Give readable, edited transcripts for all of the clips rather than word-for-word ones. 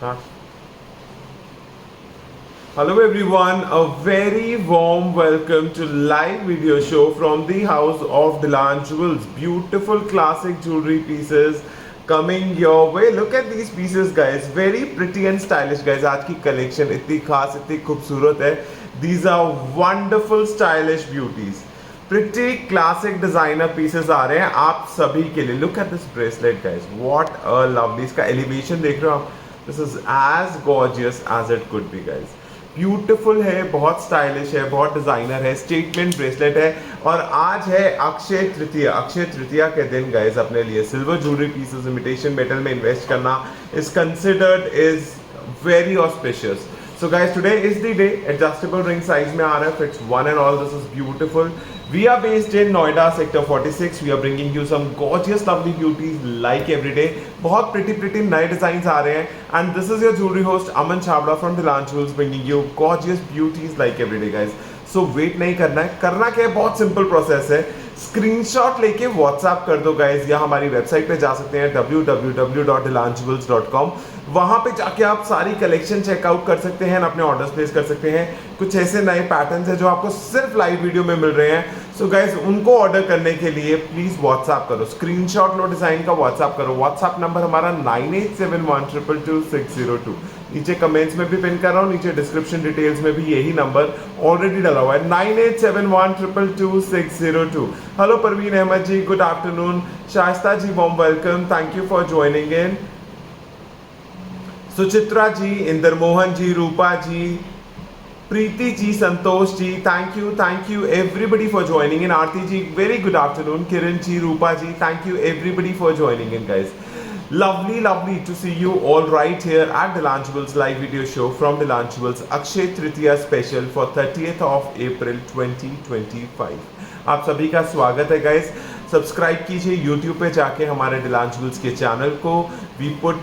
हाँ. Hello everyone, a very warm welcome to live video show from the house of Dilan Jewels. Beautiful classic jewelry pieces coming your way. Look at these pieces guys, very pretty and stylish guys. आज की collection इतनी खास, इतनी खूबसूरत है. These are wonderful stylish beauties. Pretty classic designer pieces आ रहे हैं आप सभी के लिए. Look at this bracelet guys, what a lovely. इसका elevation देख रहे हो आप. This is as gorgeous as it could be guys. Beautiful है, बहुत स्टाइलिश है, बहुत डिजाइनर है, स्टेटमेंट ब्रेसलेट है. और आज है अक्षय तृतीया. अक्षय तृतीया के दिन गाइस अपने लिए silver jewellery pieces imitation metal में इन्वेस्ट करना is considered is very auspicious. So guys, today is the day. Adjustable ring size में आ रहा है, fits one and all. This is beautiful. We are based in Noida sector 46. We are bringing you some gorgeous lovely beauties like every day. बहुत pretty नए designs आ रहे हैं. And this is your jewelry host Aman Chhabra from Dilan Jewels bringing you gorgeous beauties like every day guys. So wait नहीं करना है. करना क्या है, बहुत simple process है. स्क्रीनशॉट लेके व्हाट्सएप कर दो गाइज, या हमारी वेबसाइट पे जा सकते हैं www.dilanjewels.com. वहां पे जाके आप सारी कलेक्शन चेकआउट कर सकते हैं, अपने ऑर्डर्स प्लेस कर सकते हैं. कुछ ऐसे नए पैटर्न्स हैं जो आपको सिर्फ लाइव वीडियो में मिल रहे हैं. सो गाइज उनको ऑर्डर करने के लिए प्लीज व्हाट्सएप करो, स्क्रीनशॉट लो डिजाइन का, व्हाट्सएप करो. व्हाट्सएप नंबर हमारा 9871222602. नीचे कमेंट्स में भी पिन कर रहा हूँ, नीचे डिस्क्रिप्शन डिटेल्स में भी यही नंबर ऑलरेडी डाला हुआ है, 9871222602. Hello Parveen Ahmad ji, good afternoon. Shaista ji warm welcome, thank you for joining in. Suchitra ji, Inder Mohan ji, Rupa ji, Preeti ji, Santosh ji, thank you everybody for joining in. Aarti ji, very good afternoon. Kiran ji, Rupa ji, thank you everybody for joining in guys. Lovely to see you all right here at Dilan Jewels live video show from Dilan Jewels Akshay Tritiya special for 30th of April 2025. आप सभी का स्वागत है guys. Subscribe कीजिए YouTube पे जाके हमारे Dilan Jewels के चैनल को. We put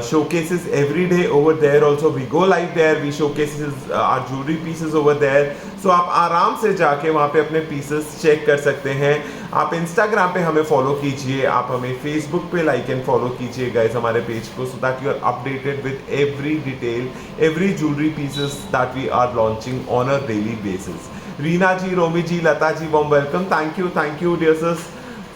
showcases every day over there also. We go live there. We showcases our jewelry pieces over there. So आप आराम से जाके वहाँ पे अपने pieces चेक कर सकते हैं. आप Instagram पे हमें फॉलो कीजिए, आप हमें Facebook पे लाइक एंड फॉलो कीजिए गाइस हमारे पेज को, so that you are updated with every detail, every jewelry pieces that we are launching on a daily basis. Reena ji, Romi ji, Lata ji, warm welcome. Thank you dear sis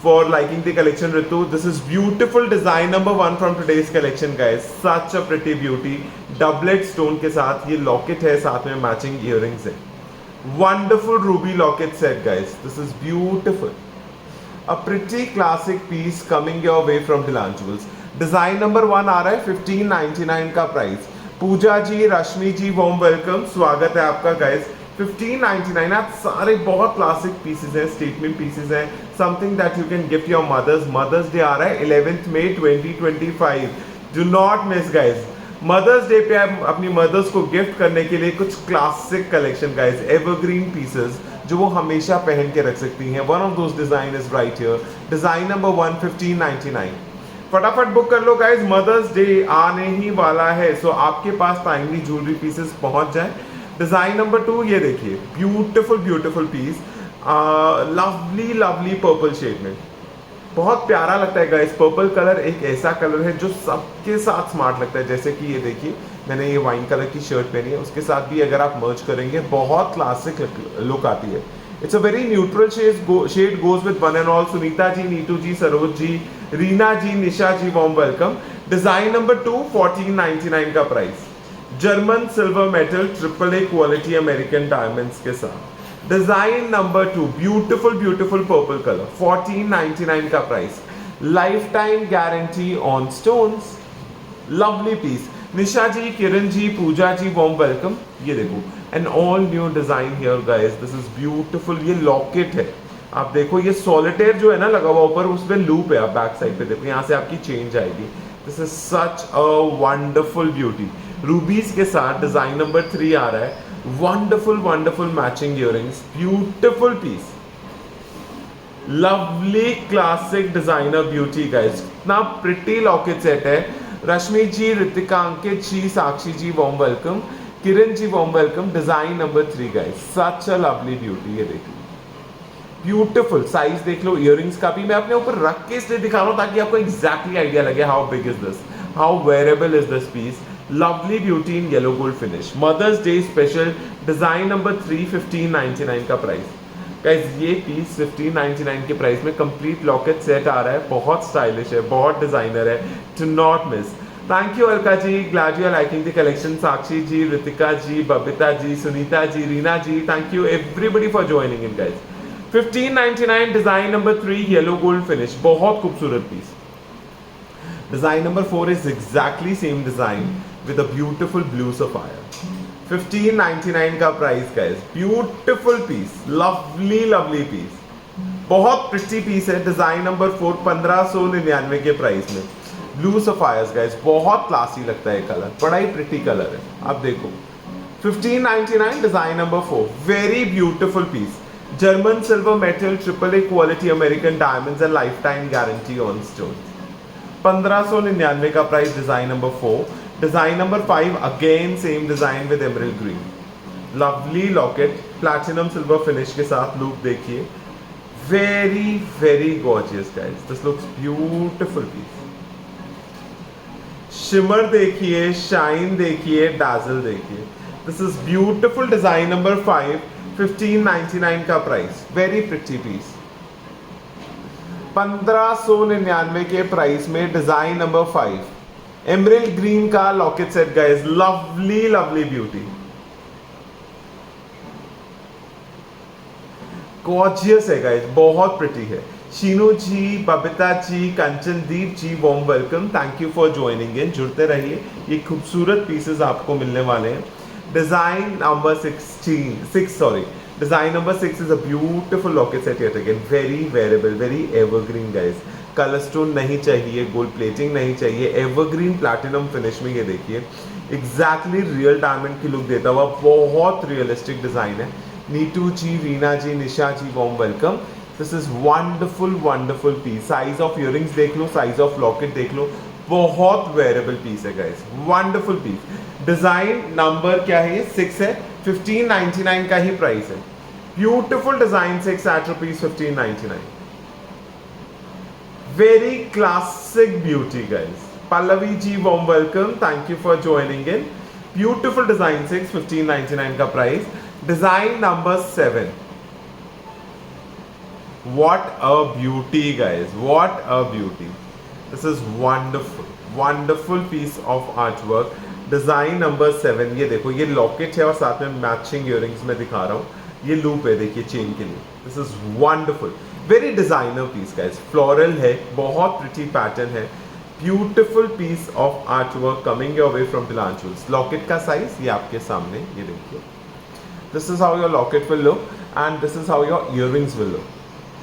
for liking the collection. Ritu, this is beautiful design number 1 from today's collection guys. Such a pretty beauty. Doublet stone के साथ ये locket है, साथ में matching earrings है. Wonderful ruby locket set guys. This is beautiful. A pretty classic piece coming your way from Dilan Jewels. Design number 1 आ रहा है 1599 का प्राइस. पूजा जी, रश्मि जी, warm welcome. स्वागत है आपका गाइस. 1599. आप सारे बहुत क्लासिक पीसेस हैं, स्टेटमेंट पीसेस हैं. Something that you can gift your Mother's Day आ रहा है 11th May 2025. Do not miss guys. Mother's Day पे आप अपनी मदर्स को गिफ्ट करने के लिए कुछ classic collection guys, evergreen pieces जो वो हमेशा पहन के रख सकती हैं. One of those design is right here. Design number 1 1599. फटाफट बुक कर लो गाइस, मदर्स डे आने ही वाला है. सो आपके पास टाइमली ज्वेलरी पीसेस पहुंच जाए. डिजाइन नंबर 2 ये देखिए, beautiful piece, lovely purple shade में. बहुत प्यारा लगता है गाइस. पर्पल कलर एक ऐसा कलर है जो सबके साथ स्मार्ट लगता है. जैसे कि ये देखिए, मैंने ये वाइन कलर की शर्ट पहनी है, उसके साथ भी अगर आप मर्ज करेंगे बहुत क्लासिक लुक आती है. It's a very neutral shade goes with one and all. Sunita ji, Neetu ji, Saroj ji, Reena ji, Nisha ji, warm welcome. Design number 2 1499 का price. German silver metal AAA quality American diamonds के साथ. Design number 2 beautiful purple colour, 1499 का price. Life time guarantee on stones. Lovely piece. Nisha ji, Kiran ji, Pooja ji, warm welcome. ये देखो, an all new design here guys. This is beautiful. ये locket है, आप देखो, ये सॉलिटेयर जो है ना लगा हुआ ऊपर, उसमें लूप है. आप बैक साइड पे देखो, यहाँ से आपकी चेंज आएगी. This is such a wonderful beauty. Rubies के साथ डिजाइन नंबर 3 आ रहा है. Wonderful matching earrings, beautiful piece, lovely classic designer beauty guys. इतना प्रिटी लॉकेट सेट है. Rashmi ji, Ritika, Ankit ji, Sakshi ji, warm welcome. Kiran ji, warm welcome. Design number 3 guys, such a lovely beauty. ये देखिए, beautiful. Size देख लो इयररिंग्स का भी. मैं अपने ऊपर रख के इसलिए दिखा रहा हूँ ताकि आपको एग्जैक्टली आइडिया लगे how big is this, how wearable is this piece. Lovely beauty in yellow gold finish, Mother's Day special, design number 3, 1599 का प्राइस। गाइस ये पीस 1599 के प्राइस में कंप्लीट लॉकेट सेट आ रहा है, बहुत स्टाइलिश है, बहुत डिजाइनर है, to not miss. Thank you Alka ji, glad you are liking the collection. Sakshi ji, Ritika ji, Babita ji, Sunita ji, Reena ji, thank you everybody for joining in guys. 1599 design number 3 yellow gold finish, बहुत खूबसूरत piece. Design number 4 is exactly same design with a beautiful blue sapphire. 1599 का price guys, beautiful piece, lovely lovely piece, बहुत pretty piece है। Design number 4 1599 के price में, blue sapphires guys, बहुत classy लगता है कलर, बड़ा ही प्रिटी कलर है। आप देखो 1599 design number 4, very beautiful piece, German silver metal, AAA quality, American diamonds and life time guarantee on stone. 1599 का price design number 4। Design number 5 again same design with emerald green, lovely locket, platinum silver finish के साथ। Look देखिए, very very gorgeous guys, this looks beautiful piece. Shimmer देखिए, shine देखिए, dazzle देखिए, this is beautiful design number 5, 1599 का price, very pretty piece. 1599 के price में design number 5, emerald green का locket set guys, lovely lovely beauty, gorgeous है guys, बहुत pretty है। Sheenu ji, Babita ji, Kanchandeep ji, warm welcome, thank you for joining in, जुड़ते रहिए, ये खूबसूरत पीसेस आपको मिलने वाले हैं। Design number 6 design number 6 is a beautiful locket set yet again, very wearable, very evergreen guys, colour stone नहीं चाहिए, गोल्ड प्लेटिंग नहीं चाहिए, एवरग्रीन प्लैटिनम फिनिश में ये देखिए, एग्जैक्टली रियल डायमंड की लुक देता हुआ बहुत रियलिस्टिक डिजाइन है। Neetu ji, Reena ji, Nisha ji, warm welcome, this is wonderful wonderful piece. Size of earrings देख लो, साइज ऑफ लॉकेट देख लो, बहुत वेरेबल पीस है guys, wonderful piece. Design number क्या है, ये 6 है, 1599 का ही प्राइस है। Beautiful design 6 at rupees 1599, very classic beauty guys. Pallavi ji, warm welcome, thank you for joining in. Beautiful design 6, 1599 का price. Design number 7, what a beauty guys, what a beauty, this is wonderful piece of artwork। Design number 7, ये देखो, ये locket है और साथ में matching earrings में दिखा रहा हूँ, ये लूप है देखिए चेन के लिए, this is wonderful, very designer piece guys, floral है, बहुत प्रिटी पैटर्न है, beautiful piece of artwork coming your way from Dylan jewels. Locket का साइज ये आपके सामने, ये देखिए, this is how your locket will look and this is how your earrings will look.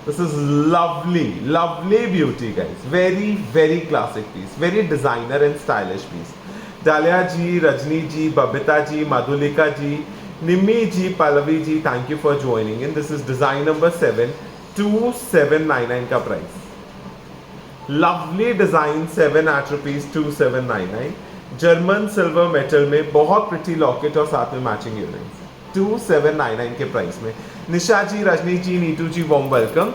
This is lovely beauty guys, very classic piece, very designer and stylish piece। Dalia ji, Rajni ji, Babita ji, Madhulika ji, Nimmi ji, Pallavi ji, thank you for joining in. This is design number 7, 2799 का price, lovely design 7 at rupees 2799, German silver metal में, बहुत pretty locket और साथ में matching earrings, 2799 के price में। निशा जी, रजनी जी, नीतू जी, warm welcome.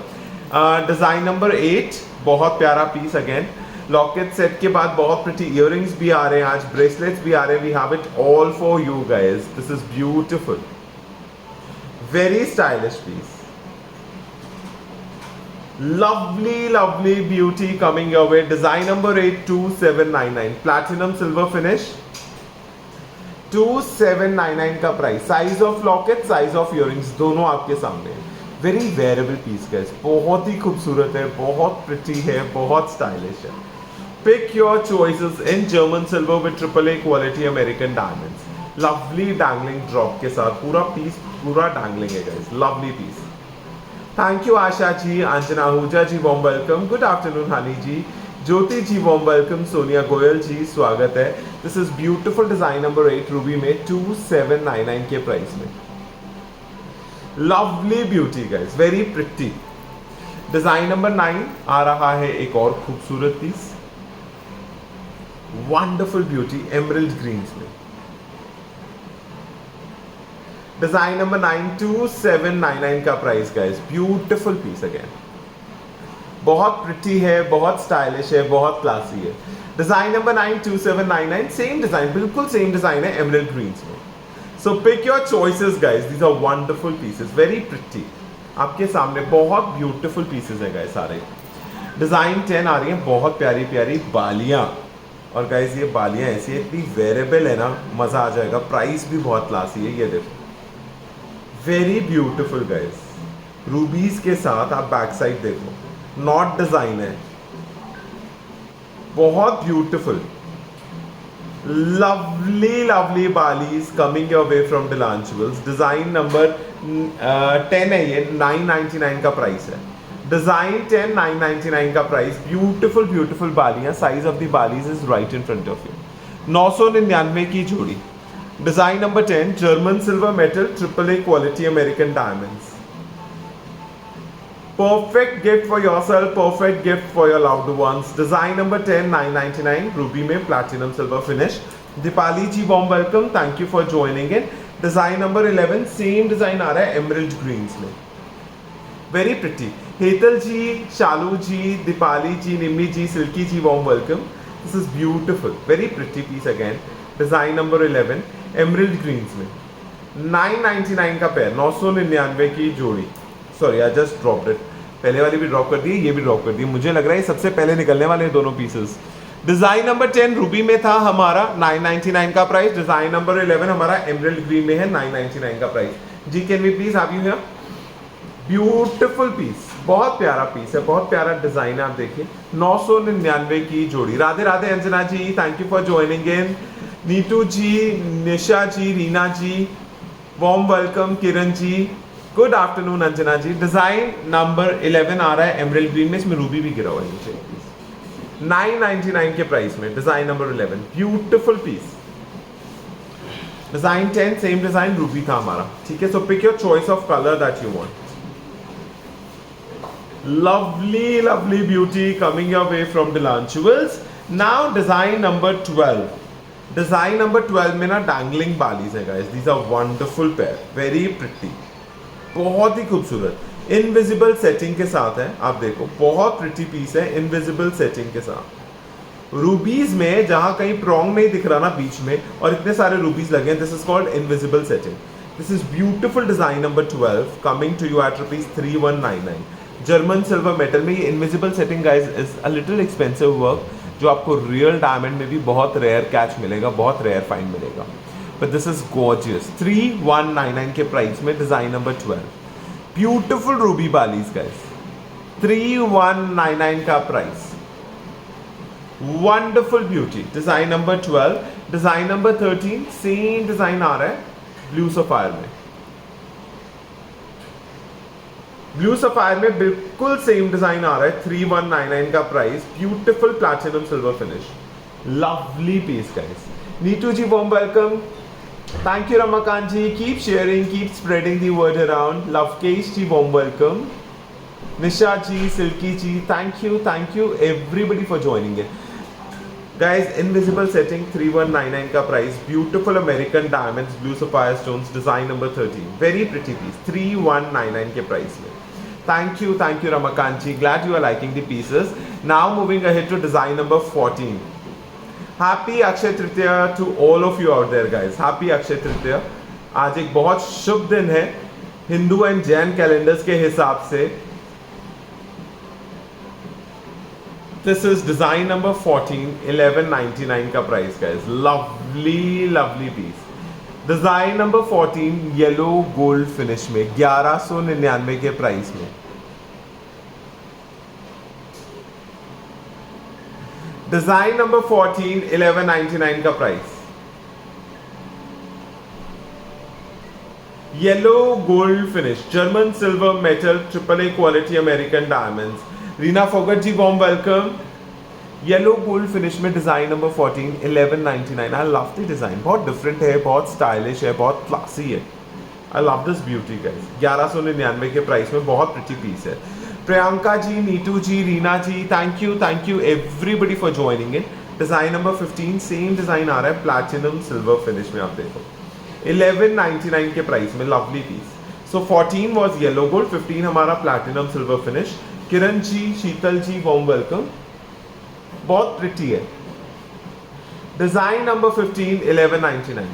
Design number 8, बहुत प्यारा पीस अगेन, लॉकेट सेट के बाद बहुत प्रिटी इयरिंग्स भी आ रहे हैं, आज ब्रेसलेट्स भी आ रहे हैं, we have it all for you guys, this is beautiful, very stylish piece, lovely beauty coming your way। Design number 8, 2799, platinum silver finish, 2799 का price. Size of locket, size of earrings दोनों आपके सामने, very variable piece guys, बहुत ही खूबसूरत है, बहुत pretty है, बहुत स्टाइलिश है। Pick your choices in German silver with AAA quality American diamonds, lovely dangling drop के साथ, पूरा पीस पूरा डैंगलिंग है guys, lovely piece. Thank you Asha ji, Anjana Ahuja ji, warm welcome, good afternoon Honey ji, Jyoti ji, warm welcome, Sonia Goyal ji, स्वागत है। This is beautiful design number 8 ruby में, 2799 के price में, lovely beauty guys, very pretty. Design number 9 आ रहा है, एक और खूबसूरत पीस, वंडरफुल ब्यूटी, एमरल्ड ग्रीन्स में, डिजाइन नंबर 9, 2799 का price guys, beautiful piece again, बहुत प्रिटी है, बहुत स्टाइलिश है, बहुत क्लासी है। डिजाइन नंबर 92799, सेम डिजाइन, बिल्कुल सेम डिजाइन है एमरल्ड ग्रीन्स में। So pick your choices guys, these are wonderful pieces, very pretty, आपके सामने बहुत ब्यूटीफुल पीसेस है गाइस सारे। डिजाइन 10 आ रही है, बहुत प्यारी प्यारी बालियां, और गाइस ये बालियां ऐसी है, इतनी वेरेबल है ना, मजा आ जाएगा। प्राइस भी बहुत क्लासी है, ये देखो वेरी ब्यूटीफुल गाइस, रूबीज के साथ। आप बैक साइड देखो, नॉट डिजाइन है, बहुत ब्यूटीफुल, लवली लवली बालीज coming your way from Dylan jewels. Design number 10 है, ये 999 का प्राइस है। डिजाइन 10, 999 का प्राइस। ब्यूटीफुल ब्यूटीफुल बालियां, साइज ऑफ द बालीज is right in front of you. 999 की जोड़ी। Design number 10, German silver metal AAA quality American diamonds. Perfect gift for yourself, perfect gift for your loved ones. Design number 10, 999, ruby में platinum silver finish. Deepali ji warm welcome, thank you for joining in. Design number 11, same design आ रहा है emerald greens में, very pretty. Hetal ji, Shalu ji, Deepali ji, Nimmi ji, Silky ji, warm welcome. This is beautiful, very pretty piece again. Design number 11 emerald greens में, 999 का pair, 999 की जोड़ी। Sorry I just dropped it, पहले वाली भी ड्रॉप कर दी, ये भी ड्रॉप कर दी, मुझे लग रहा है सबसे पहले निकलने वाले दोनों पीसेस। डिजाइन नंबर 10 रूबी में था हमारा, 999 का प्राइस। डिजाइन नंबर 11 हमारा एमरल्ड ग्रीन में है, 999 का price. Ji can we please have you here? Beautiful piece, बहुत प्यारा पीस है, बहुत प्यारा डिजाइन है, आप देखिए। 999 की जोड़ी। Radhe Radhe Anjana ji, thank you for joining in. Neetu ji, Nisha ji, Reena ji, warm welcome. Kiran ji, good afternoon Anjana ji. Design number 11 आ रहा है एमरल्ड ग्रीन में, इसमें रूबी भी गिरा हुआ है नीचे, 999 के प्राइस में। Design number 11, beautiful piece. Design 10, same design, ruby था हमारा, ठीक है। So pick your choice of colour that you want. Lovely, lovely beauty coming your way from Dilan Jewels. Now design number 12. Design number 12 में ना dangling बालीज है guys. These are wonderful pair, very pretty. बहुत ही खूबसूरत invisible setting के साथ है, आप देखो बहुत प्रिटी पीस है इनविजिबल सेटिंग के साथ। रूबीज में जहां कहीं प्रॉन्ग नहीं दिख रहा ना बीच में, और इतने सारे रूबीज लगे हैं, this is called invisible setting. This is beautiful design number 12 coming to you at ₹3199। German silver metal में ये invisible setting guys is a little expensive work, जो आपको रियल डायमंड में भी बहुत रेयर कैच मिलेगा, बहुत रेयर फाइंड मिलेगा, बट दिस इज गॉर्जियस। 3199 के प्राइस में डिजाइन नंबर 12, ब्यूटिफुल रूबी बालीज गाइस, 3199 का price, wonderful beauty. Design number 12। Design number 13 same design आ रहा है ब्लू सफायर में, ब्लू सफायर में बिल्कुल सेम डिजाइन आ रहा है, 3199 का price, beautiful platinum silver finish, lovely piece guys. Neetu ji warm welcome, thank you Ramakant ji, keep sharing, keep spreading the word around. Lovekesh ji warm welcome, Nisha ji, Silky ji, thank you everybody for joining it guys. Invisible setting 3199 का price, beautiful American diamonds, blue sapphire stones, design number 13, very pretty piece, 3199 के price में। Thank you Ramakanchi, glad you are liking the pieces. Now moving ahead to design number 14. Happy Akshay Tritiya to all of you out there guys. Happy Akshay Tritiya. आज एक बहुत शुभ दिन है Hindu and Jain calendars के हिसाब से। This is design number 14, 1199 का price guys. Lovely piece. Design number 14 yellow gold finish में, 1199 के प्राइस में। डिजाइन नंबर 14, 1199 का price, yellow gold finish, German silver metal, AAA quality American diamonds. Reena Phogat ji warm welcome. Yellow gold finish में design number 14, 1199। I love the design, बहुत different है, बहुत stylish है, बहुत क्लासी है। I love this beauty guys. 1199 के price में बहुत प्रिटी पीस है। Priyanka ji, Neetu ji, Reena ji, thank you everybody for joining in. Design number 15 same design आ रहा है प्लैटिनम सिल्वर फिनिश में, आप देखो 1199 के प्राइस में, lovely piece. So 14 was yellow gold, 15 हमारा platinum silver finish, Kiran ji, Sheetal ji, warm welcome. बहुत प्रिटी है। Design number 15, 1199।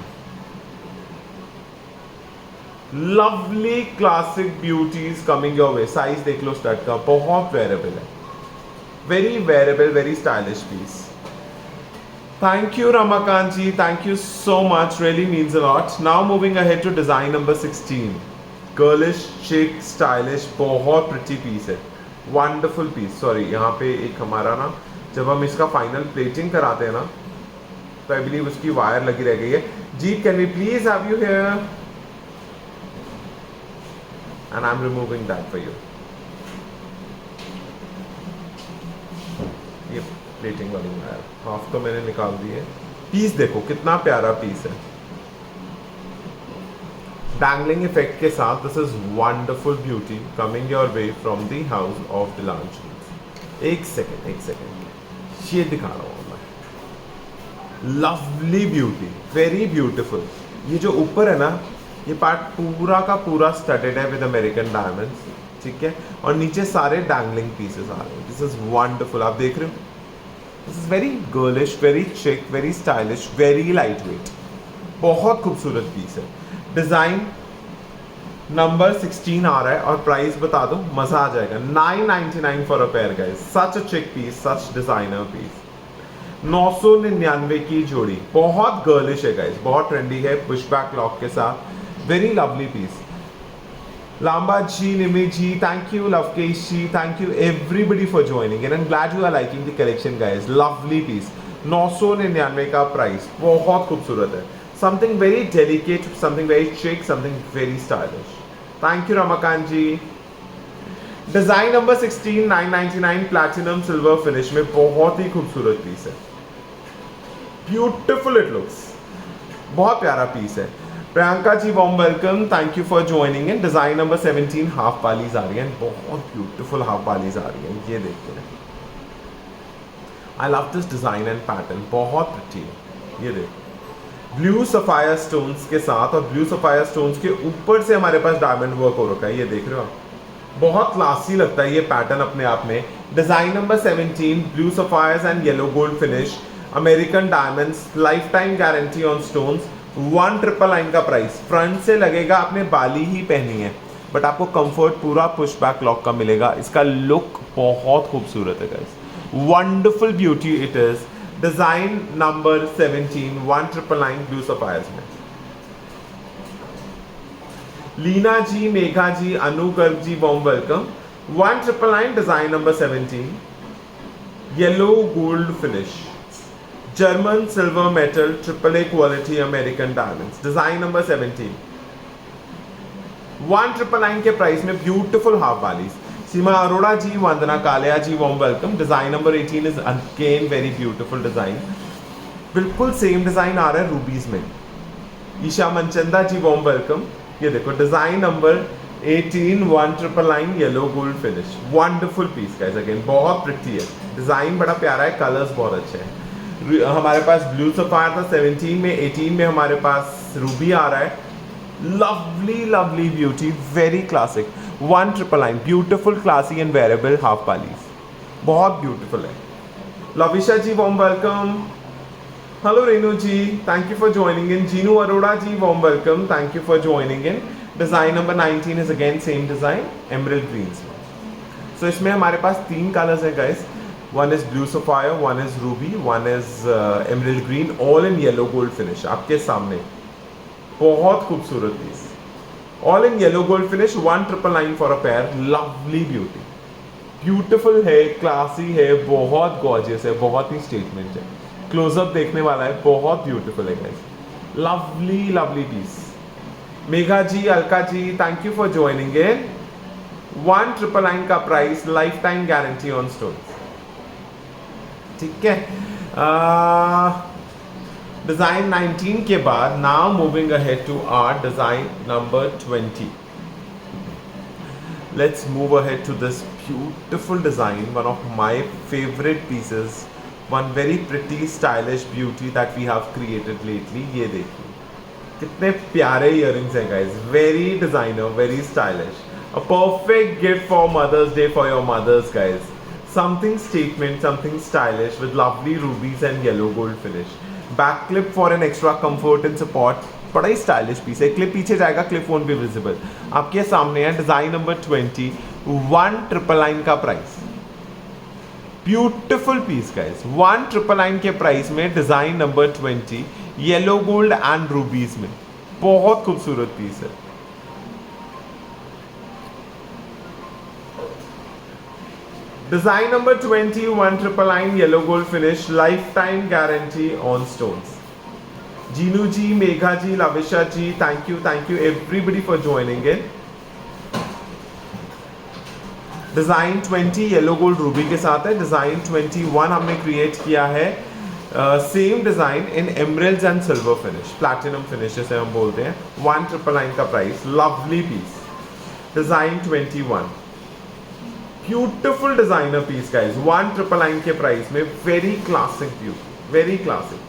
Lovely classic beauties coming your way. Size देख लो स्टड का, बहुत वेरेबल है, very wearable, very stylish piece. Thank you Ramakant ji, thank you so much, really means a lot. Now moving ahead to design number 16. Girlish, chic, stylish, बहुत pretty piece है, wonderful piece. Sorry, यहाँ पे एक हमारा ना, जब हम इसका final plating कराते हैं ना, तो I believe उसकी वायर लगी रह गई है। Jeet, can we please have you here? And I'm removing that for you. ये प्लेटिंग वाली वायर हाफ तो मैंने निकाल दी है। पीस देखो कितना प्यारा पीस है, डैंगलिंग इफेक्ट के साथ। This is wonderful beauty coming your way from the house of Dylans. एक सेकेंड, ये दिखा रहा हूँ मैं। Lovely beauty, very beautiful. ये जो ऊपर है ना, ये पार्ट पूरा का पूरा स्टडेड है विद अमेरिकन डायमंड्स, ठीक है, और नीचे सारे डैंगलिंग पीसेस आ रहे हैं। दिस इज वंडरफुल, आप देख रहे हो। This is very girlish, very chic, very stylish, very light weight, बहुत खूबसूरत पीस है। डिजाइन नंबर 16 आ रहा है और प्राइस बता दो, मजा आ जाएगा। 999 for a pair guys. Such अ चिक पीस, सच डिजाइनर पीस। 999 की जोड़ी, बहुत गर्लिश है गाइस, बहुत ट्रेंडी है, पुशबैक लॉक के साथ, very lovely piece. Lamba ji, Nimi ji, thank you, Lovekesh ji, thank you everybody for joining in and glad you are liking the collection guys. Lovely piece, 999 का price, बहुत खूबसूरत है। Something very delicate, something very chic, something very stylish. Thank you Ramakant ji. Design number 16, 999 platinum silver finish में, बहुत ही खूबसूरत piece है, beautiful it looks, बहुत प्यारा पीस है। Priyanka ji warm welcome, thank you for joining in. Design number 17 half balis आ रही है, बहुत ब्यूटीफुल हाफ बालीज आ रही है, ये देखते हैं। आई love this design and pattern, बहुत अच्छी है। ये देखो ब्लू सफायर स्टोन्स के साथ, और ब्लू सफायर स्टोन्स के ऊपर से हमारे पास डायमंड वर्क हो रखा है, ये देख रहे हो आप, बहुत क्लासी लगता है ये पैटर्न अपने आप में। Design number 17, blue sapphires and yellow gold finish, American diamonds, life time guarantee on stones. 1999 का प्राइस। फ्रंट से लगेगा आपने बाली ही पहनी है, बट आपको कंफर्ट पूरा पुश बैक लॉक का मिलेगा। इसका लुक बहुत खूबसूरत है guys, wonderful beauty it is. Design number 17, 1999 blue sapphires में। Leena ji, Megha ji, Anu Garg ji, warm welcome. 1999 design number 17, yellow gold finish, German silver metal, AAA quality American diamonds. Design number 17, 1999 के प्राइस में, beautiful half balis. Seema Arora ji, Vandana Kalia ji, warm welcome. Design number 18 is again very beautiful design, बिल्कुल same design आ रहा है rubies में। Isha Manchanda ji, warm welcome. ये देखो design number 18, 1999 yellow gold finish, wonderful piece guys, again बहुत प्रिटी है, डिजाइन बड़ा प्यारा है, कलर्स बहुत अच्छे हैं। हमारे पास ब्लू सफायर था 17 में, 18 में हमारे पास रूबी आ रहा है। Lovely lovely beauty, very classic, 1999 beautiful, classy and wearable half balis, बहुत ब्यूटीफुल है। Lavisha ji warm welcome. Hello Renu ji, thank you for joining in. Jeenu Arora ji warm welcome, thank you for joining in. Design number 19 is again same design, emerald greens में। So इसमें हमारे पास 3 colours है guys, one is blue sapphire, one is ruby, one is emerald green, all in yellow gold finish आपके सामने, बहुत खूबसूरत piece, all in yellow gold finish, 1999 for a pair, lovely beauty, beautiful है, classy है, बहुत gorgeous है, बहुत ही statement है। क्लोजअप देखने वाला है, बहुत ब्यूटीफुल है guys, lovely lovely piece. Megha ji, Alka ji, thank you for joining in. 1999 का price, life time guarantee on stones, ठीक है। डिजाइन 19 के बाद now moving ahead to our design number 20. Let's move ahead to this beautiful design, one of my favorite pieces, one very pretty stylish beauty that we have created lately. ये देखिए कितने प्यारे earrings हैं guys, very designer, very stylish, A perfect gift for Mother's Day for your mothers, guys. Something statement, something stylish with lovely rubies and yellow gold finish. Back clip for an extra comfort and support. बड़ा ही stylish piece है. Clip पीछे जाएगा, clip phone भी visible. आपके सामने है design number 20, 1999 का price. Beautiful piece guys, 1999 के प्राइस में design number 20 yellow gold and rubies में. बहुत खूबसूरत पीस है. Design number 20, 1999 yellow gold finish, life time guarantee on stones. Jeenu ji, Megha ji, Lavisha ji, thank you everybody for joining in. Design 20 yellow gold ruby के साथ है. Design 21 हमने क्रिएट किया है same design in emeralds and silver finish, platinum finish जैसे हम बोलते हैं. 1999 का price. Lovely piece. Design 21 beautiful designer piece guys, 1999 के प्राइस में. Very classic beauty, very classic.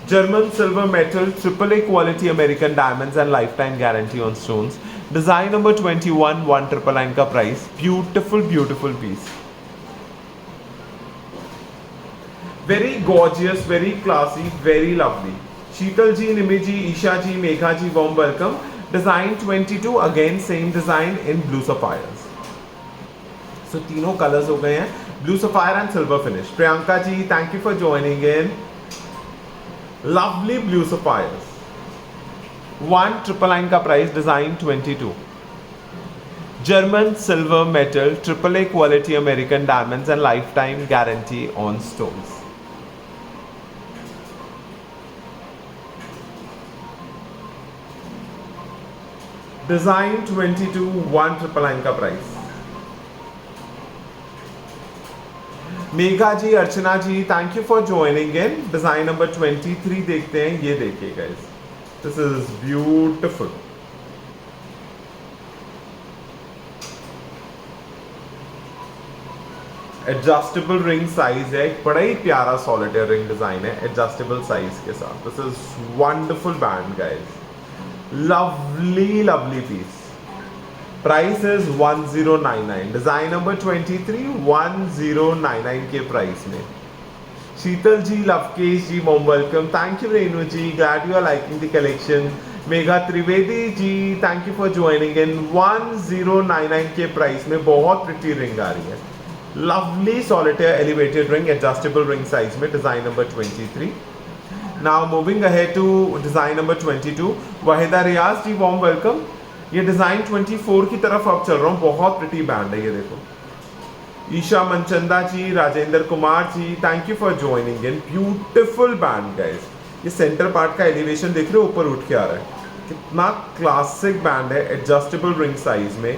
German silver metal, AAA quality American diamonds and lifetime guarantee on stones. Design number 21, 1999 का price. Beautiful, beautiful piece. Very gorgeous, very classy, very lovely. Sheetal ji, Nimi ji, Isha ji, Megha ji, warm welcome. Design 22, again same design in blue sapphires. So तीनों colors हो गए हैं. Blue sapphire and silver finish. Priyanka ji, thank you for joining in. Lovely blue sapphires. 1999 का price. Design 22. German silver metal, AAA quality American diamonds and lifetime guarantee on stones. Design 22, 1999 का price. Megha ji, Archana ji, thank you for joining in. Design number 23 देखते हैं. ये देखिए guys, this is beautiful. Adjustable ring size है. बड़ा ही प्यारा सॉलिटेयर रिंग डिजाइन है एडजस्टेबल साइज के साथ. This is wonderful band guys. Lovely lovely piece. Price is 1099. Design number 23, 1099 के प्राइस में. शीतल जी, Lovekesh ji, warm welcome. Thank you Renu ji, glad you are liking the collection. Megha Trivedi ji, thank you for joining in. 1099 के price में बहुत pretty ring आ रही है. Lovely solitaire elevated ring, adjustable ring size में. Design number 23. Now moving ahead to design number 22. Waheeda Riyaz ji, warm welcome. ये design 24 की तरफ अब चल रहा हूँ. बहुत प्रिटी बैंड है ये देखो. Isha Manchanda ji, Rajendra Kumar ji, thank you for joining in. Beautiful band guys. ये सेंटर पार्ट का एलिवेशन देख रहे हो, ऊपर उठ के आ रहा है. कितना क्लासिक बैंड है. एडजस्टेबल रिंग साइज में,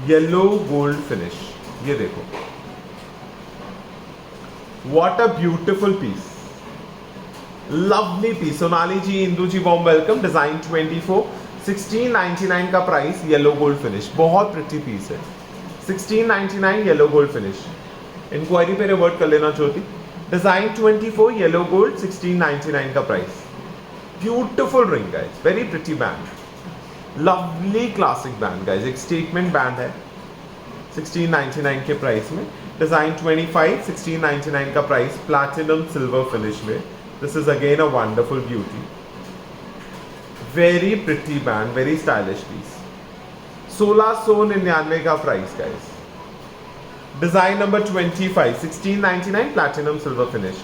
येलो गोल्ड फिनिश. ये देखो, what a beautiful piece. Lovely piece. Sonali ji, Indu ji, warm welcome. Design 24, 1699 का प्राइस. Yellow gold finish. बहुत प्रिटी पीस है. 1699 येलो गोल्ड फिनिश. इंक्वायरी पे रिवर्ट कर लेना छोटी. डिजाइन 24 येलो गोल्ड, 1699 का price. Beautiful ring guys, very pretty band. Lovely classic band guys, एक statement band है. 1699 के प्राइस में. डिजाइन 25, 1699 का प्राइस. प्लैटिनम सिल्वर फिनिश में. This is again a wonderful beauty. Very pretty band, very stylish piece. 1699 का price guys. Design number 25, 1699, platinum silver finish.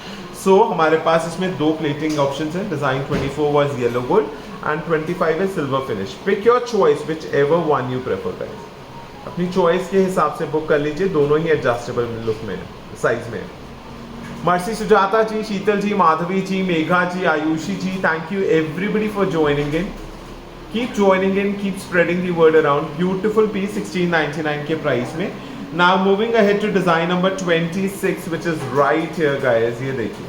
So हमारे पास इसमें दो प्लेटिंग ऑप्शंस हैं. Design 24 was yellow gold and 25 is silver finish. Pick your choice, whichever one you prefer guys. अपनी choice के हिसाब से बुक कर लीजिए. दोनों ही एडजस्टेबल लुक में, साइज में. Mercy Sujata ji, Sheetal ji, Madhavi ji, Megha ji, Ayushi ji, thank you everybody for joining in. Keep joining in, keep spreading the word around. Beautiful piece 1699 के प्राइस में. Now moving ahead to design number 26 which is right here guys. ये देखिए,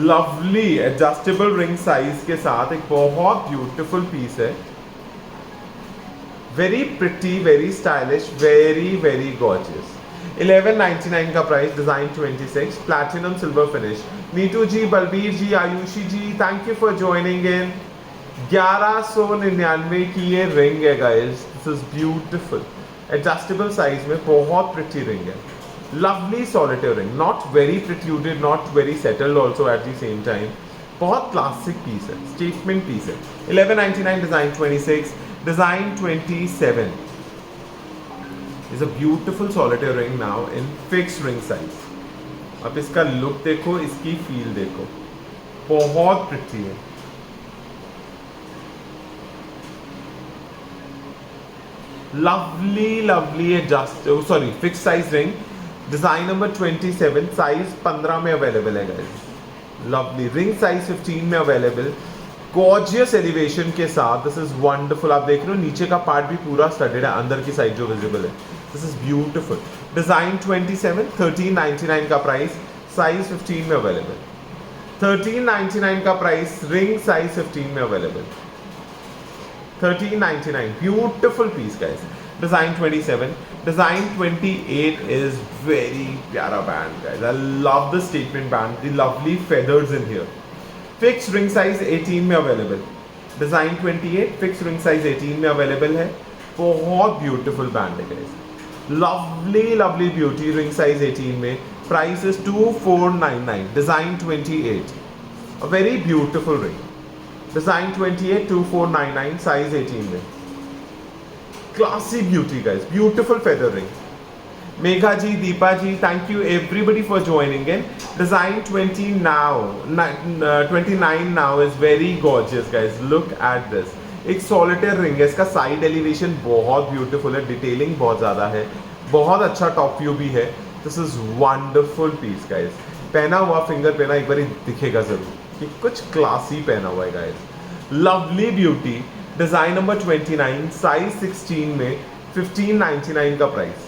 lovely adjustable ring size के साथ एक बहुत beautiful piece है. Very pretty, very stylish, very very gorgeous. 1199 का price. Design 26, platinum silver finish. Neetu ji, Balbir ji, Ayushi ji, thank you for joining in. 1199 की ये रिंग है guys, this is beautiful, adjustable size में, बहुत प्रिटी रिंग है, lovely solitaire ring, not very protruded, not very settled also at the same time, बहुत classic piece है, statement piece है। 1199 design 26, design 27 is a beautiful solitaire ring now in fix ring size. अब इसका look देखो, इसकी feel देखो, बहुत pretty है। Lovely lovely adjust, sorry fix size ring, design number 27, size 15 में अवेलेबल है गाइस। लवली रिंग साइज 15 में अवेलेबल, गॉर्जियस एलिवेशन के साथ, दिस इज वंडरफुल। आप देख रहे हो नीचे का पार्ट भी पूरा स्टडेड है, अंदर की साइड जो विजिबल है, दिस इज ब्यूटीफुल। डिजाइन 27, 1399 का प्राइस, साइज 15 में अवेलेबल, 1399 का प्राइस, रिंग साइज 15 में available, 1399, beautiful piece guys. Design 27, design 28 is very प्यारा band guys, I love the statement band, the lovely feathers in here, fixed ring size 18 में available, design 28 fix ring size 18 में available है, बहुत beautiful band है guys, lovely lovely beauty, ring size 18 में, price is 2499, design 28, a very beautiful ring, design 28 2499, size 18 में, classy beauty guys, beautiful feather ring. Megha ji, Deepa ji, thank you everybody for joining in. Design 29 now is very gorgeous guys, look at this, एक solitaire ring है, इसका side elevation बहुत beautiful है, detailing बहुत ज्यादा है, बहुत अच्छा टॉप व्यू भी है, this is wonderful piece guys. पहना हुआ फिंगर पे ना एक बार दिखेगा जरूर कि कुछ क्लासी पहना हुआ है guys, lovely beauty, design number 29, size 16 में, 1599 का प्राइस,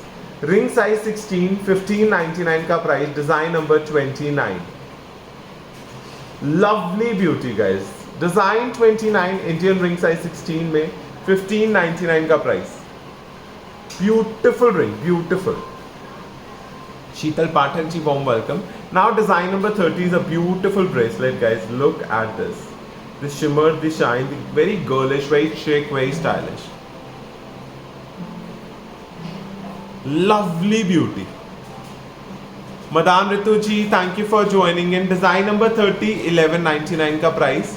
रिंग साइज 16, 1599 का price, design number 29, lovely beauty guys, design 29, Indian ring size 16 में, 1599 का price, beautiful ring, beautiful. Sheetal Pathak ji, warm welcome. Now design number 30 is a beautiful bracelet guys, look at this, the shimmer, the shine, the very girlish, very chic, very stylish, lovely beauty. Madam Ritu ji, thank you for joining in. Design number 30, 1199 का price,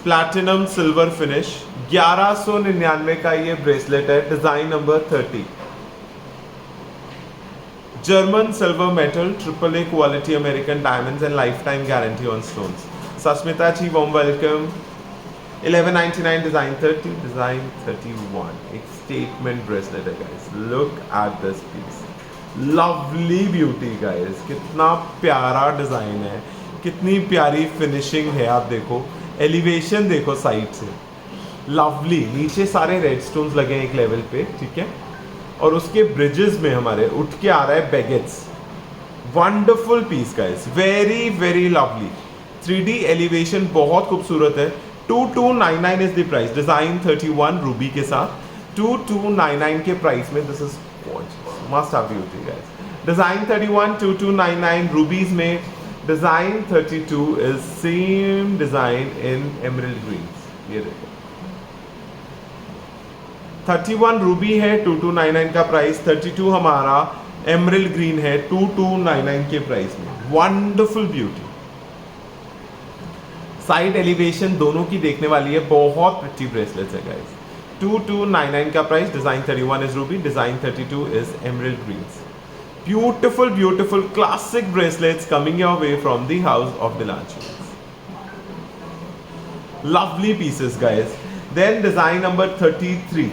platinum silver finish, 1199 का ये bracelet है, design number 30, German silver metal, AAA quality American diamonds and lifetime guarantee on stones. Sasmita ji, warm welcome. 1199, design 30, design 31. एक statement bracelet है guys. Look at this piece. Lovely beauty guys. कितना प्यारा design है, कितनी प्यारी finishing है, आप देखो, एलिवेशन देखो साइड से, लवली, नीचे सारे रेड स्टोन्स लगे हैं एक लेवल पे, ठीक है, और उसके ब्रिजेस में हमारे उठ के आ रहा है baguettes, wonderful piece guys, very very lovely, 3D elevation बहुत खूबसूरत है, 2299 is the price, design 31 ruby के साथ, 2299 के प्राइस में, this is must have beauty guys, design 31 2299 rubies में, design 32 is same design in emerald green, ये देखो 31 रूबी है 2299 का प्राइस, 32 हमारा एमरल्ड ग्रीन है 2299 के प्राइस में, वंडरफुल ब्यूटी, साइड एलिवेशन दोनों की देखने वाली है, बहुत प्रिटी ब्रेसलेट्स है गाइस, 2299 का price, design 31 is ruby, design 32 is emerald greens, beautiful beautiful classic bracelets coming your way from the house of Dilanchi, lovely pieces guys. Then design number 33,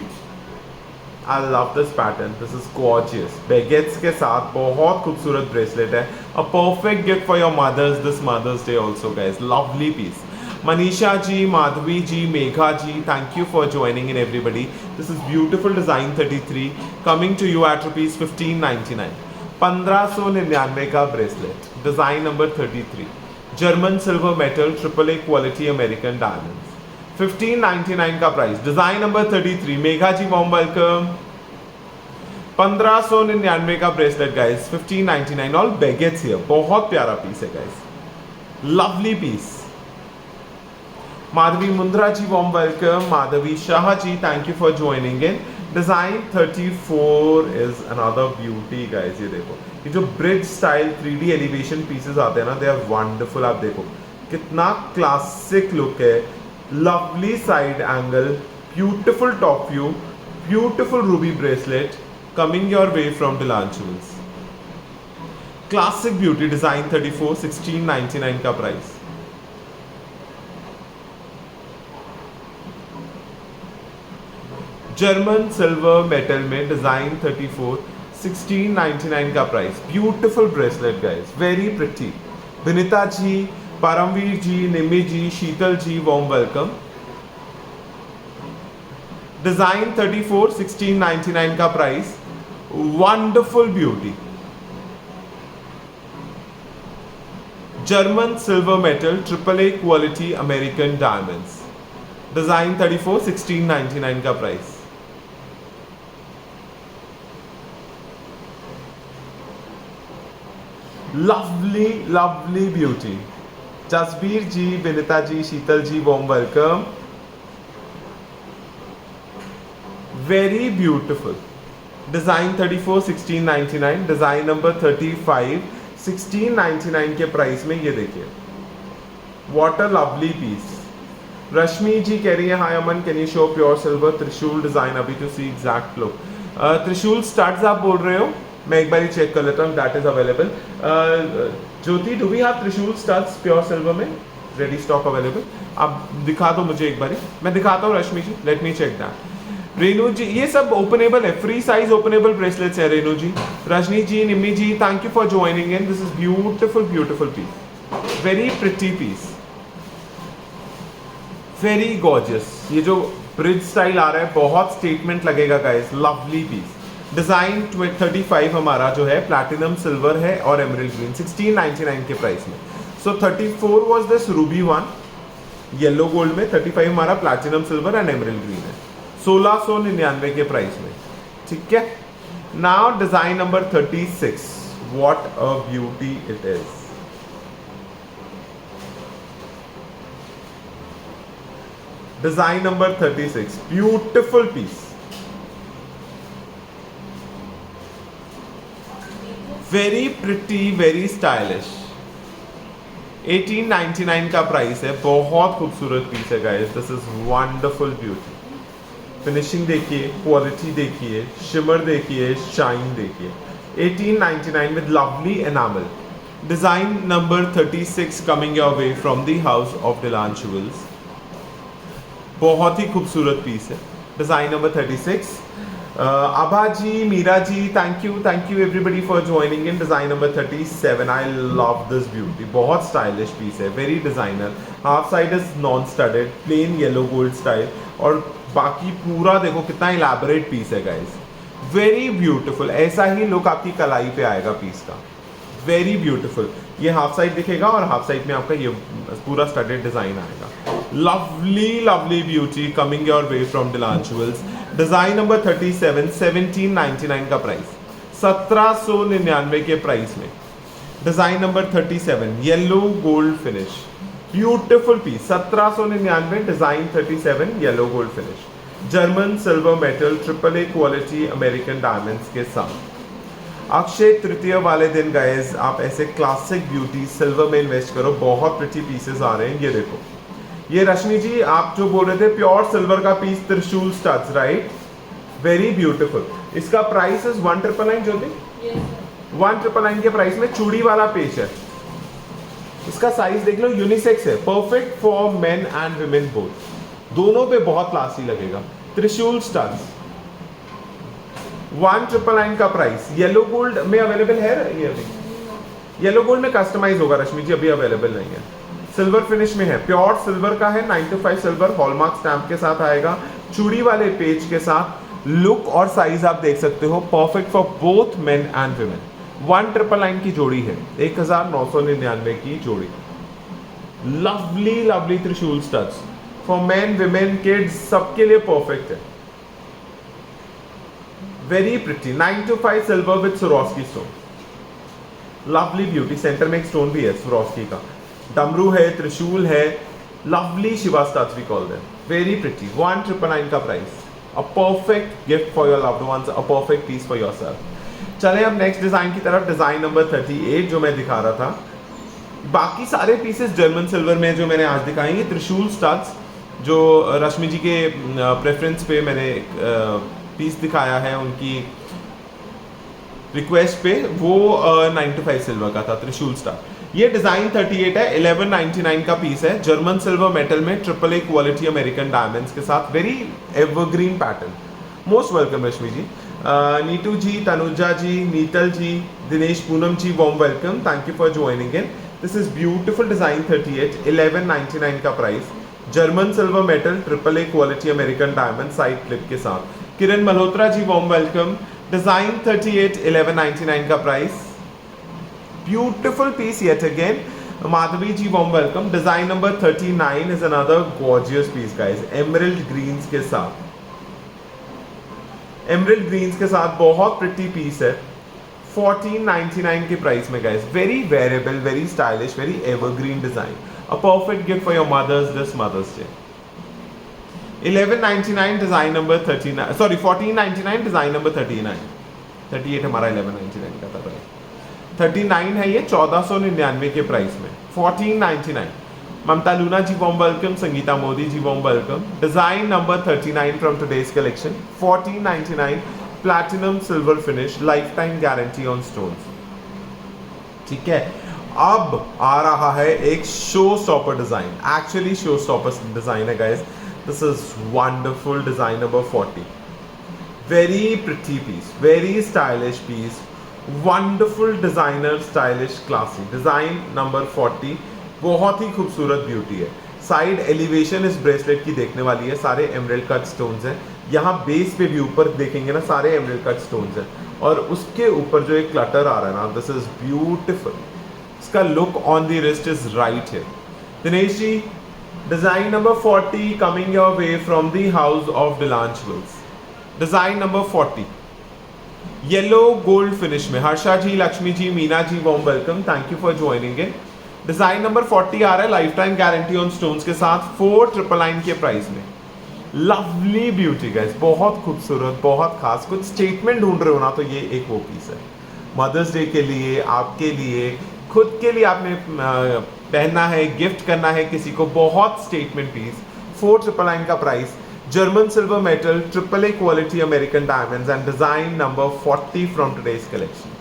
I love this pattern, this is gorgeous, baguettes के साथ बहुत खूबसूरत bracelet है, a perfect gift for your mothers this Mother's Day also guys, lovely piece. Manisha ji, Madhvi ji, Megha ji, thank you for joining in everybody. This is beautiful design 33 coming to you at rupees 1599, 1599 का bracelet, design number 33, German silver metal, AAA quality American diamonds, 1599 का price, design number 33, Megha ji warm welcome, 1599 का bracelet guys, 1599, all baguettes here, बहुत प्यारा piece है guys, lovely piece, Madhavi Mundra ji, warm welcome. Madhavi Shah ji, thank you for joining in. Design 34 is another beauty guys. ये देखो, ये जो bridge style 3D elevation pieces आते हैं ना, दे आर वंडरफुल. आप देखो कितना क्लासिक लुक है. Lovely side angle, beautiful top view, beautiful ruby bracelet coming your way from Dylan jewels. Classic beauty. Design 34, 1699 का प्राइस. जर्मन सिल्वर मेटल में design 34, 1699 का price. Beautiful bracelet guys, very pretty. Vinita ji, Paramvir ji, Nimmi ji, Sheetal ji, warm welcome. Design 34, 1699 का price. Wonderful beauty. German silver metal AAA quality American diamonds. Design 34, 1699 का price. Lovely lovely beauty. Jasbir ji, Vinita ji, Sheetal ji, warm welcome. Very beautiful. Design 34, 1699. Design number 35, 1699 के price में. ये देखिए, what a lovely piece. Rashmi ji कह रही है, hi Aman, can you show pure silver trishul design अभी to see exact look. Trishul studs आप बोल रहे हो, मैं एक बार चेक कर लेता हूँ. That is available. Jyoti, do we have trishul studs pure silver में रेडी स्टॉक अवेलेबल? आप दिखा दो मुझे एक बार. मैं दिखाता हूँ Rashmi ji, let me check that. Renu ji, ये सब ओपनेबल है, फ्री साइज ओपनेबल ब्रेसलेट्स है. Renu ji, Rajni ji, Nimmi ji, thank you for joining in. This is beautiful beautiful piece, very pretty piece, very gorgeous. ये जो ब्रिज स्टाइल आ रहा है बहुत स्टेटमेंट लगेगा गाइस. Lovely piece. डिजाइन 35 हमारा जो है प्लैटिनम सिल्वर है और एमरल्ड ग्रीन, 1699 के प्राइस में. So 34 was this ruby one yellow gold में, 35 हमारा platinum silver and emerald green है, 1699 के प्राइस में. ठीक है. Now design number 36, what a beauty it is. Design number 36, beautiful piece, very pretty, very stylish. 1899 का प्राइस है. बहुत खूबसूरत पीस है guys. This is wonderful beauty. Finishing देखिए, क्वालिटी देखिए, शिमर देखिए, शाइन देखिए. 1899 with lovely enamel. Design number 36 coming your way from the house of Dilan Jewels. बहुत ही खूबसूरत पीस है. Design number 36. Abha ji, Meera ji, thank you everybody for joining in. Design number 37. I love this beauty. बहुत stylish piece है, very designer. Half side is non studded, plain yellow gold style, और बाकी पूरा देखो कितना इलैबोरेट पीस है गाइस. Very beautiful. ऐसा ही लुक आपकी कलाई पे आएगा पीस का. Very beautiful. ये हाफ साइड दिखेगा और हाफ साइड में आपका ये पूरा स्टडेड डिजाइन आएगा. Lovely lovely beauty coming your way from Dylan Jewels. Design number 37, 1799 का प्राइस, 1799 के प्राइस में. Design number 37, yellow gold finish, beautiful piece, 1799. Design 37, yellow gold finish. German silver metal AAA quality American diamonds के साथ. अक्षय तृतीय वाले दिन guys आप ऐसे classic beauty silver में इन्वेस्ट करो. बहुत प्रिटी पीसेस आ रहे हैं. ये देखो, ये रश्मि जी आप जो बोल रहे थे प्योर सिल्वर का पीस त्रिशूल स्टड्स, राइट? Very beautiful. इसका प्राइस इज 1999 जो थी, 1999 के प्राइस में चूड़ी वाला पेच है. इसका साइज देख लो, यूनिसेक्स है, perfect for main and women both. दोनों पे बहुत क्लासी लगेगा. त्रिशूल स्टड्स, 1999 का प्राइस. येलो गोल्ड में अवेलेबल है ये अभी. येलो गोल्ड में कस्टमाइज होगा रश्मि जी, अभी अवेलेबल नहीं है. सिल्वर फिनिश में है, प्योर सिल्वर का है, 925 सिल्वर हॉलमार्क स्टैंप के साथ आएगा, चूड़ी वाले पेज के साथ. लुक और साइज आप देख सकते हो, perfect for both men and women. 1999 की जोड़ी है, 1999 की जोड़ी. लवली लवली त्रिशूल studs for main, women, kids, सबके लिए परफेक्ट है. Very pretty. 925 silver with Swarovski stone. Lovely beauty. Centre में एक स्टोन भी है स्वरोस्की का. डमरू है, त्रिशूल है, Lovely Shiva studs we call them. Very pretty. 1999 का price. A perfect gift for your loved ones. A perfect piece for yourself. चले अब नेक्स्ट डिजाइन की तरफ. डिजाइन नंबर 38 जो मैं दिखा रहा था. बाकी सारे पीसेस जर्मन सिल्वर में जो मैंने आज दिखाए ये त्रिशूल स्टड्स जो रश्मि जी के प्रेफरेंस पे मैंने पीस दिखाया है उनकी रिक्वेस्ट पे, वो 9 to 5 सिल्वर का था त्रिशूल स्टड. ये डिजाइन 38 है. 1199 का पीस है. जर्मन सिल्वर मेटल में AAA क्वालिटी अमेरिकन डायमंड्स के साथ. Very evergreen pattern. Most welcome Rashmi ji. Neetu ji, Tanuja ji, Neetal ji, Dinesh Poonam ji, warm welcome. Thank you for joining in. This is beautiful design 38. 1199 का price. German silver metal AAA quality American diamond side clip के साथ. Kiran Malhotra ji, warm welcome. Design 38. 1199 का price. Beautiful piece yet again. Madhavi ji, warm welcome. Design number 39 is another gorgeous piece, guys. Emerald greens के साथ. Emerald greens के साथ बहुत pretty piece है. 1499 के प्राइस में, guys. Very wearable, very stylish, very evergreen design. A perfect gift for your mothers this Mother's Day. 1199 design number 39. Sorry, 1499 design number 39. 38 हमारा 1199 का था भाई. 39 है ये 1499 के प्राइस में. 1499. Mamta Luna ji, warm welcome. Sangeeta Modi ji, warm welcome. Design number 39 from today's collection. 1499. Platinum silver finish. Life time guarantee on stones. ठीक है. अब आ रहा है एक showstopper design. Actually showstopper design है guys. This is wonderful. Design number 40. Very pretty piece, very stylish piece. Wonderful designer, stylish, classy. Design number 40. बहुत ही खूबसूरत ब्यूटी है. साइड एलिवेशन इस ब्रेसलेट की देखने वाली है. सारे एमरल्ड कट स्टोन्स हैं. यहाँ बेस पे भी ऊपर देखेंगे ना, सारे एमरल्ड कट स्टोन्स हैं. और उसके ऊपर जो एक क्लटर आ रहा है ना, दिस इज ब्यूटिफुल. इसका look on the wrist is right है. Dinesh ji, design number 40 coming your way from the house of Dylan jewels. Design number 40 yellow gold finish में. Harsha ji, Lakshmi ji, Meena ji, warm welcome. Thank you for joining in. Design number 40 आ रहा है life time guarantee on stones के साथ. 4999 के price में. Lovely beauty guys, बहुत खूबसूरत, बहुत खास. कुछ स्टेटमेंट ढूंढ रहे हो ना, तो ये एक वो पीस है. मदर्स डे के लिए, आपके लिए, खुद के लिए आपने पहनना है, गिफ्ट करना है किसी को. बहुत स्टेटमेंट पीस. 4999 का price. German silver metal, AAA quality American diamonds, and design number 40 from today's collection.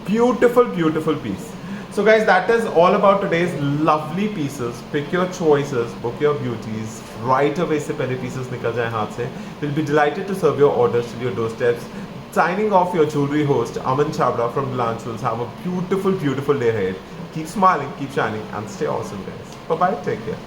Beautiful, beautiful piece. So guys, that is all about today's lovely pieces. Pick your choices, book your beauties. Right away से पहले pieces निकल जाए हाथ से. We'll be delighted to serve your orders to your doorsteps. Signing off, your jewelry host Aman Chabra from Dilan Jewels. Have a beautiful, beautiful day ahead. Keep smiling, keep shining, and stay awesome, guys. Bye bye. Take care.